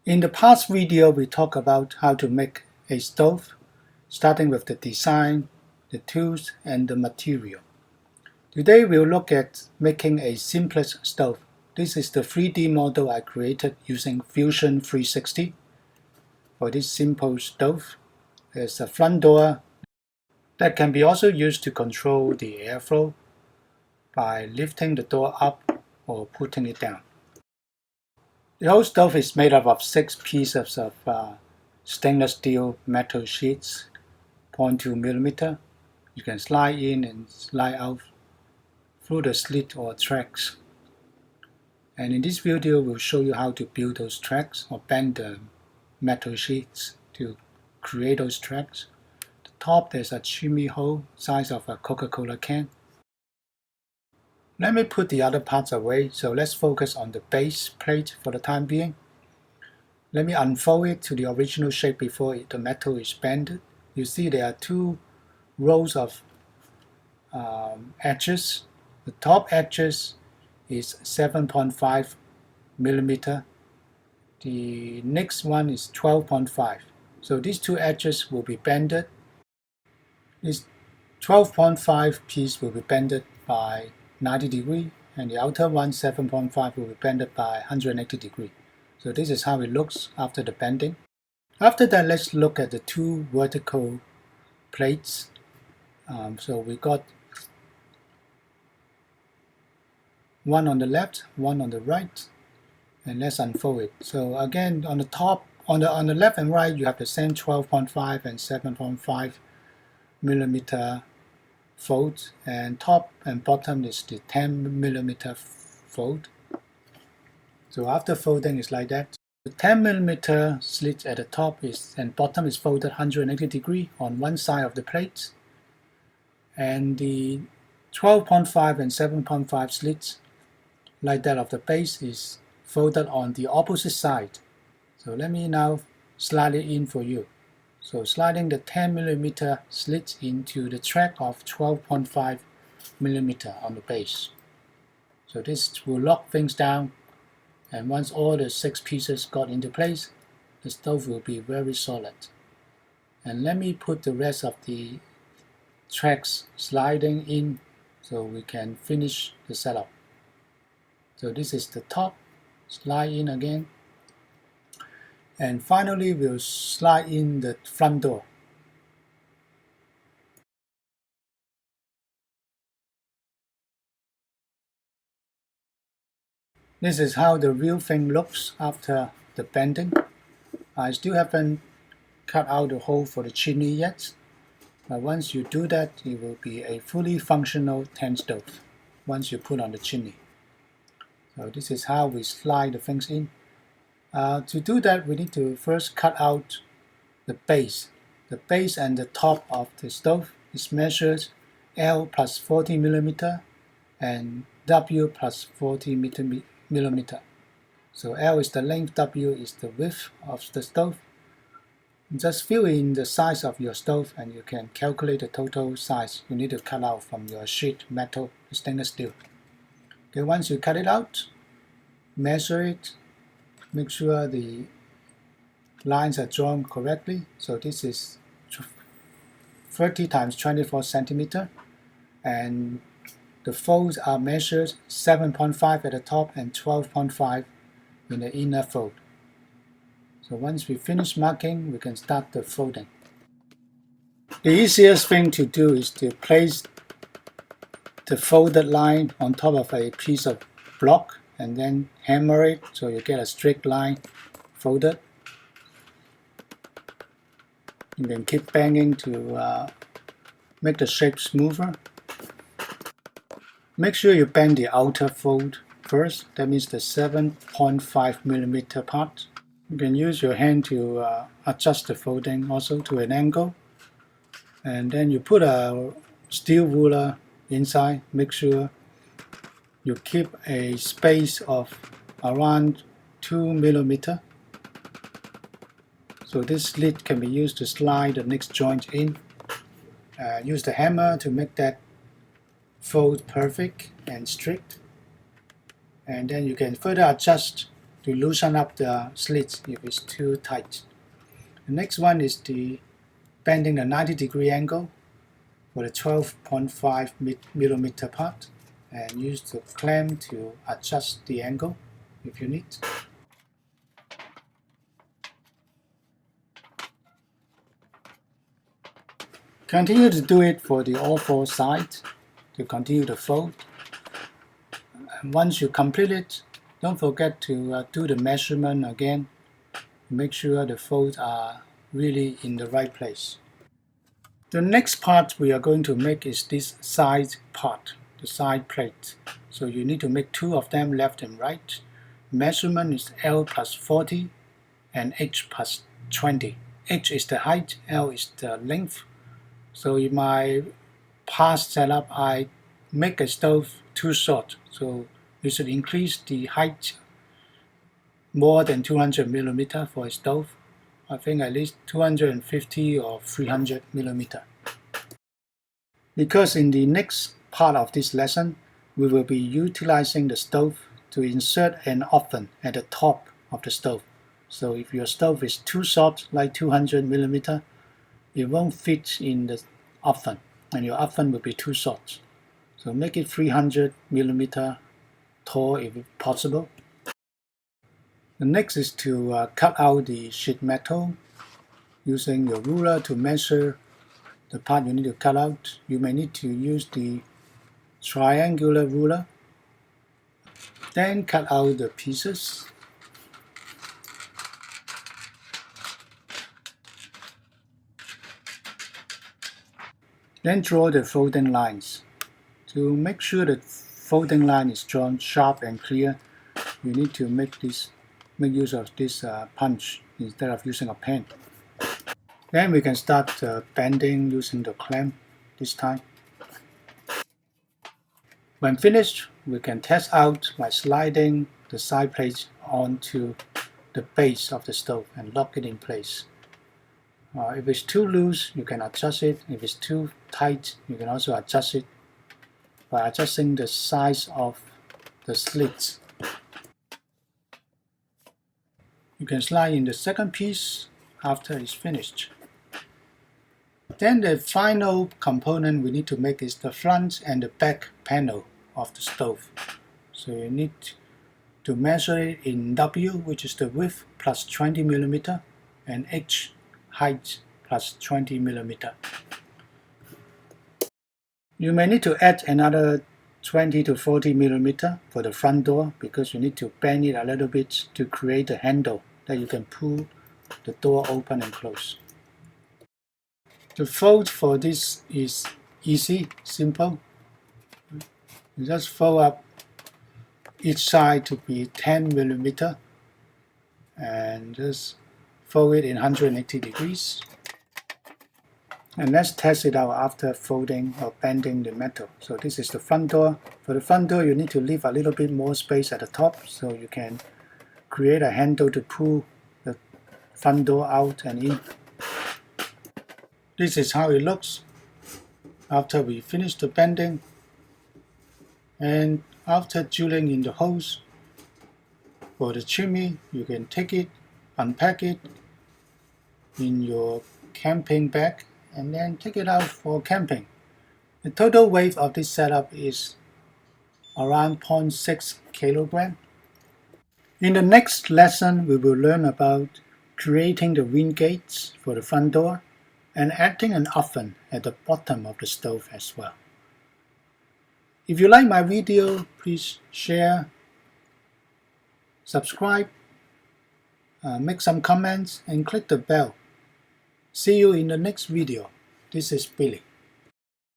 In the past video, we talked about how to make a stove, starting with the design, the tools, and the material. Today, we'll look at making a simplest stove. This is the 3D model I created using Fusion 360. For this simple stove, there's a front door that can be also used to control the airflow by lifting the door up or putting it down. The whole stove is made up of 6 pieces of stainless steel metal sheets, 0.2 millimeter. You can slide in and slide out through the slit or tracks. And in this video, we'll show you how to build those tracks or bend the metal sheets to create those tracks. At the top, there's a chimney hole size of a Coca-Cola can. Let me put the other parts away, so let's focus on the base plate for the time being. Let me unfold it to the original shape before the metal is bended. You see there are 2 rows of edges. The top edges is 7.5 millimeter. The next one is 12.5. So these 2 edges will be bended. This 12.5 piece will be bended by 90 degrees, and the outer one, 7.5, will be bended by 180 degrees. So this is how it looks after the bending. After that, let's look at the 2 vertical plates. So we got one on the left, one on the right, and let's unfold it. So again, on the top, on the left and right, you have the same 12.5 and 7.5 millimeter fold, and top and bottom is the 10 millimeter fold. So after folding is like that. The 10 millimeter slit at the top and bottom is folded 180 degrees on one side of the plate, and the 12.5 and 7.5 slits, like that of the base, is folded on the opposite side. So let me now slide it in for you. So sliding the 10 millimeter slit into the track of 12.5 millimeter on the base. So this will lock things down, and once all the 6 pieces got into place, the stove will be very solid. And let me put the rest of the tracks sliding in so we can finish the setup. So this is the top, slide in again. And finally, we'll slide in the front door. This is how the real thing looks after the bending. I still haven't cut out the hole for the chimney yet, but once you do that, it will be a fully functional tent stove once you put on the chimney. So this is how we slide the things in. To do that, we need to first cut out the base. The base and the top of the stove is measured L plus 40 millimeter and W plus 40 millimeter. So L is the length, W is the width of the stove. Just fill in the size of your stove and you can calculate the total size you need to cut out from your sheet metal stainless steel. Okay, once you cut it out, measure it, make sure the lines are drawn correctly. So this is 30 times 24 centimeter, and the folds are measured 7.5 at the top and 12.5 in the inner fold. So once we finish marking, we can start the folding. The easiest thing to do is to place the folded line on top of a piece of block and then hammer it so you get a straight line folded. You can keep banging to make the shape smoother. Make sure you bend the outer fold first, that means the 7.5 millimeter part. You can use your hand to adjust the folding also to an angle. And then you put a steel ruler inside. Make sure you keep a space of around 2 millimeter. So this slit can be used to slide the next joint in. Use the hammer to make that fold perfect and strict. And then you can further adjust to loosen up the slits if it's too tight. The next one is the bending the 90-degree angle for the 12.5 millimeter part, and use the clamp to adjust the angle if you need. Continue to do it for the all four sides to continue to fold. And once you complete it, don't forget to do the measurement again. Make sure the folds are really in the right place. The next part we are going to make is this side part, the side plate. So you need to make two of them, left and right. Measurement is L plus 40 and H plus 20. H is the height, L is the length. So in my past setup, I make a stove too short. So you should increase the height more than 200 millimeter for a stove. I think at least 250 or 300 millimeter. Because in the next part of this lesson, we will be utilizing the stove to insert an oven at the top of the stove. So if your stove is too short, like 200 millimeter, it won't fit in the oven, and your oven will be too short. So make it 300 millimeter tall if possible. The next is to cut out the sheet metal using your ruler to measure the part you need to cut out. You may need to use the triangular ruler. Then cut out the pieces. Then draw the folding lines. To make sure the folding line is drawn sharp and clear, you need to make use of this punch instead of using a pen. Then we can start bending using the clamp this time. When finished, we can test out by sliding the side plate onto the base of the stove and lock it in place. If it's too loose, you can adjust it. If it's too tight, you can also adjust it by adjusting the size of the slits. You can slide in the second piece after it's finished. Then the final component we need to make is the front and the back panel of the stove. So you need to measure it in W, which is the width plus 20 millimeter, and H, height plus 20 millimeter. You may need to add another 20 to 40 millimeter for the front door, because you need to bend it a little bit to create a handle that you can pull the door open and close. The fold for this is easy, simple. You just fold up each side to be 10 millimeter and just fold it in 180 degrees. And let's test it out after folding or bending the metal. So this is the front door. For the front door, you need to leave a little bit more space at the top so you can create a handle to pull the front door out and in. This is how it looks after we finish the bending. And after drilling in the holes for the chimney, you can take it, unpack it in your camping bag, and then take it out for camping. The total weight of this setup is around 0.6 kilogram. In the next lesson, we will learn about creating the wind gates for the front door and adding an oven at the bottom of the stove as well. If you like my video, please share, subscribe, make some comments, and click the bell. See you in the next video. This is Billy.